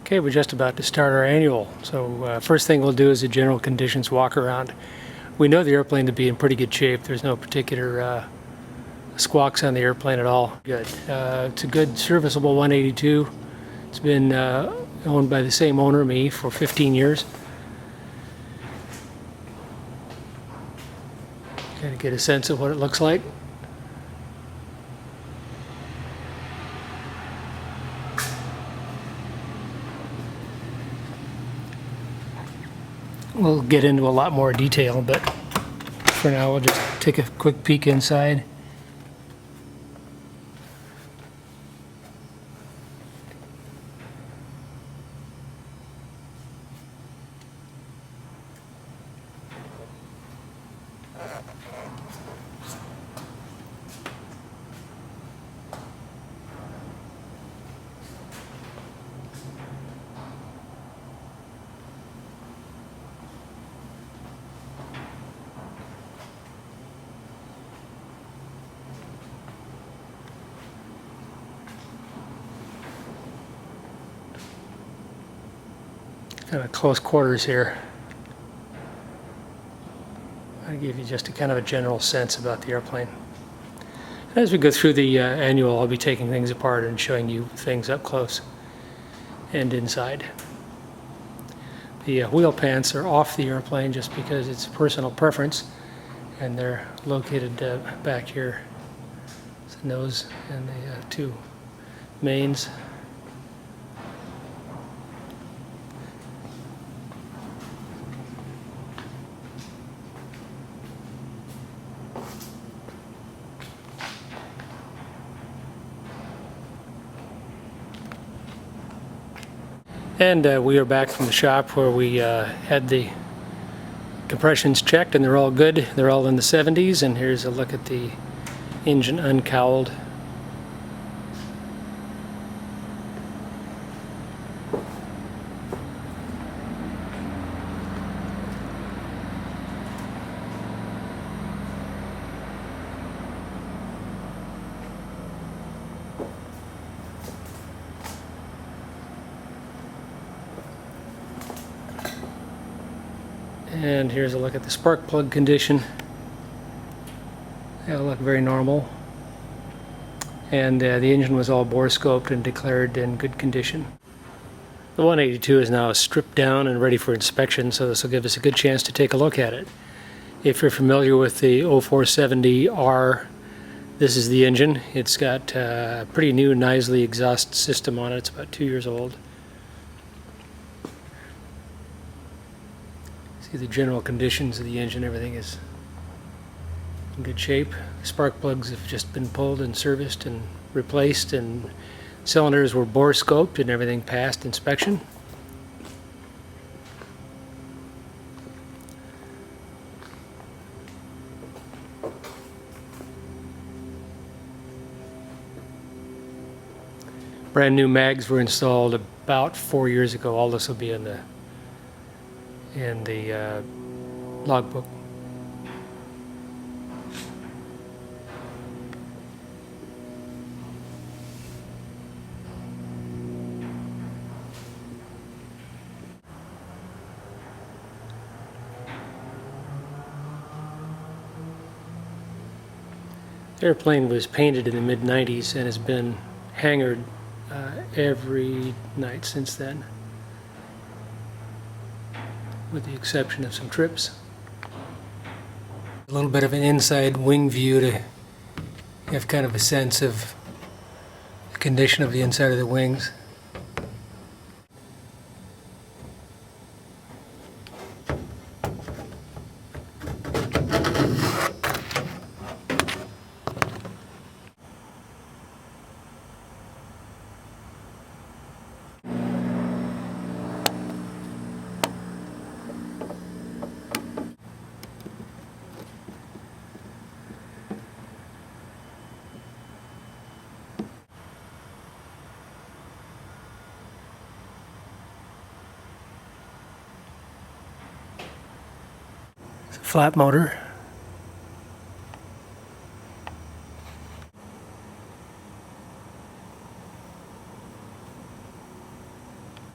Okay, we're just about to start our annual. So first thing we'll do is a general conditions walk around. We know the airplane to be in pretty good shape. There's no particular squawks on the airplane at all. Good. It's a good serviceable 182. It's been owned by the same owner, me, for 15 years. Kind of get a sense of what it looks like. We'll get into a lot more detail, but for now we'll just take a quick peek inside. Kind of close quarters here. I give you just a kind of a general sense about the airplane. And as we go through the annual, I'll be taking things apart and showing you things up close and inside. The wheel pants are off the airplane just because it's personal preference, and they're located back here. It's the nose and the two mains. And we are back from the shop where we had the compressions checked, and they're all good. They're all in the 70s, and here's a look at the engine uncowled. And here's a look at the spark plug condition. They all look very normal. And the engine was all bore scoped and declared in good condition. The 182 is now stripped down and ready for inspection, so this will give us a good chance to take a look at it. If you're familiar with the 0470R, this is the engine. It's got a pretty new Knisley exhaust system on it. It's about 2 years old. See the general conditions of the engine, everything is in good shape. The spark plugs have just been pulled and serviced and replaced, and cylinders were bore scoped and everything passed inspection. Brand new mags were installed about 4 years ago. All this will be in the logbook. The airplane was painted in the mid-90s and has been hangared every night since then, with the exception of some trips. A little bit of an inside wing view to have kind of a sense of the condition of the inside of the wings. Flat motor.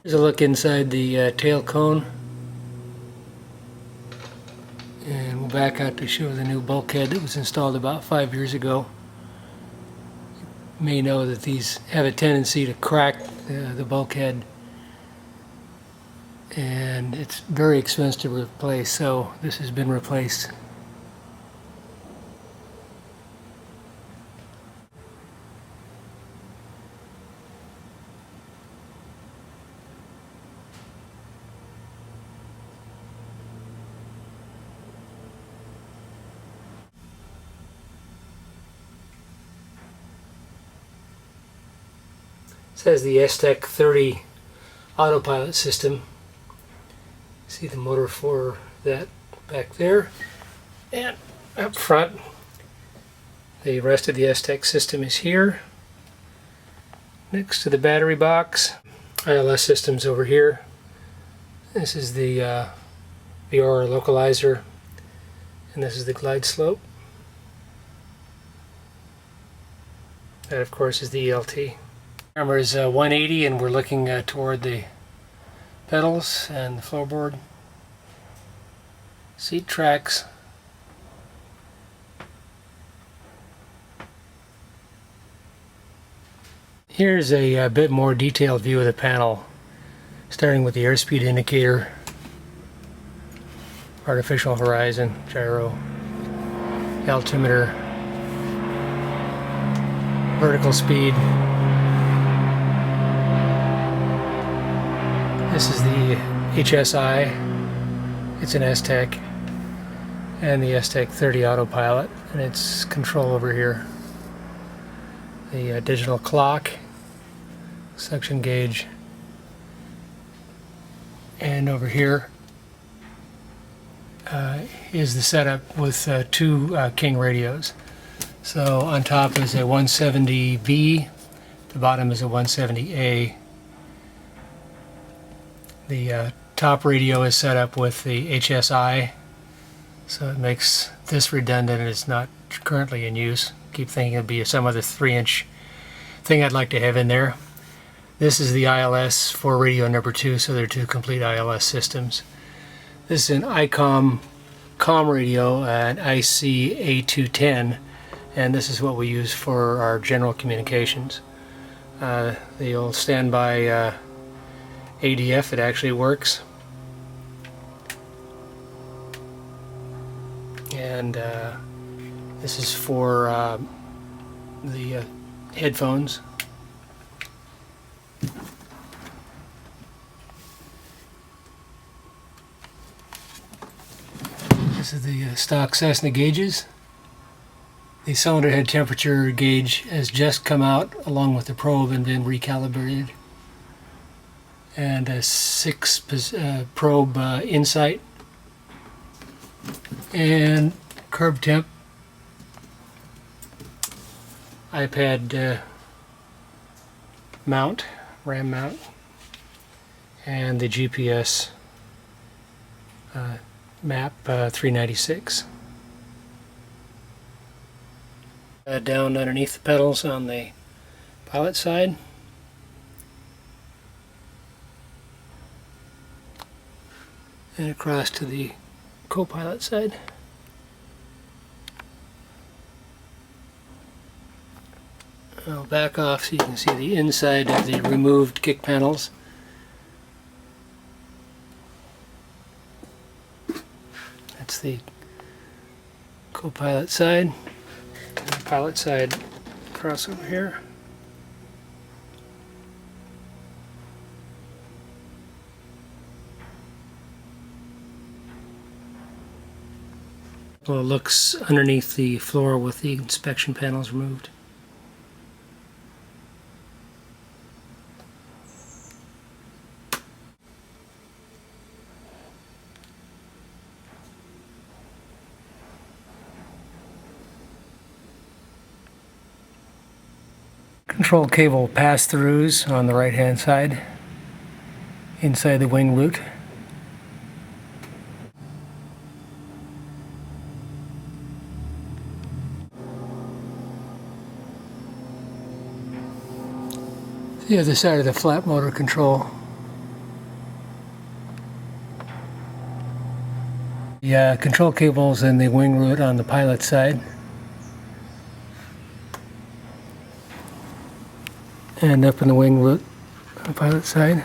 Here's a look inside the tail cone. And we'll back out to show the new bulkhead that was installed about 5 years ago. You may know that these have a tendency to crack the bulkhead, and it's very expensive to replace, so this has been replaced. It says the STEC 30 autopilot system. See the motor for that back there. And up front, the rest of the STEC system is here. Next to the battery box, ILS systems over here. This is the VR localizer, and this is the glide slope. That, of course, is the ELT. Camera is 180, and we're looking toward the pedals and the floorboard. Seat tracks. Here's a bit more detailed view of the panel, starting with the airspeed indicator, artificial horizon, gyro, altimeter, vertical speed. This is the HSI, it's an STEC, and the STEC 30 autopilot, and its control over here. The digital clock, suction gauge, and over here is the setup with two King radios. So on top is a 170V, the bottom is a 170A. The top radio is set up with the HSI, so it makes this redundant and it's not currently in use. Keep thinking it'd be some other 3-inch thing I'd like to have in there. This is the ILS for radio number 2, so they're two complete ILS systems. This is an ICOM COM radio, an IC A210, and this is what we use for our general communications. The old standby ADF, it actually works. And this is for the headphones. This is the stock Cessna gauges. The cylinder head temperature gauge has just come out along with the probe and been recalibrated. And a 6 probe insight, and curb temp, iPad mount, RAM mount, and the GPS map 396. Down underneath the pedals on the pilot side. And across to the co-pilot side. I'll back off so you can see the inside of the removed kick panels. That's the co-pilot side. And the pilot side across over here. Well, it looks underneath the floor with the inspection panels removed. Control cable pass-throughs on the right-hand side, inside the wing root. The other side of the flap motor control The control cables and the wing root on the pilot side. And up in the wing root on the pilot side.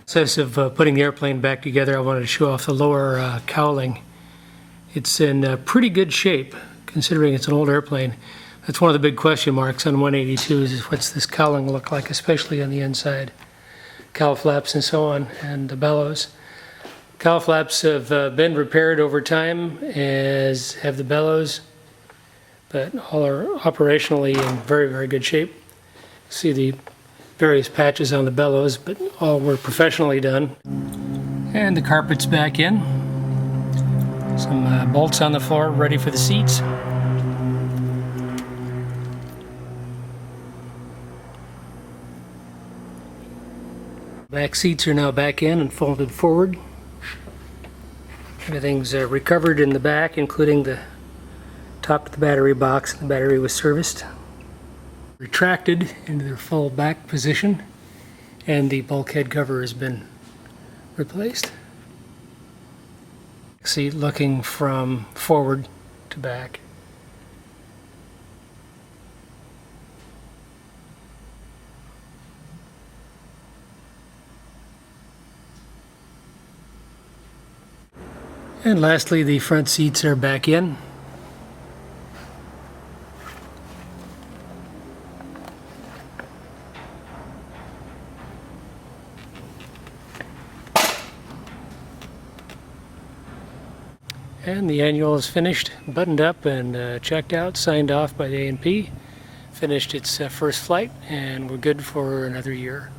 Process of putting the airplane back together, I wanted to show off the lower cowling. It's in pretty good shape, considering it's an old airplane. That's one of the big question marks on 182s, is what's this cowling look like, especially on the inside. Cowl flaps and so on, and the bellows. Cowl flaps have been repaired over time, as have the bellows, but all are operationally in very, very good shape. See the various patches on the bellows, but all were professionally done. And the carpet's back in. Some bolts on the floor ready for the seats. Back seats are now back in and folded forward. Everything's recovered in the back, including the top of the battery box. The battery was serviced. Retracted into their full back position, and the bulkhead cover has been replaced. See, looking from forward to back. And lastly, the front seats are back in. And the annual is finished, buttoned up and checked out, signed off by the A&P. Finished its first flight, and we're good for another year.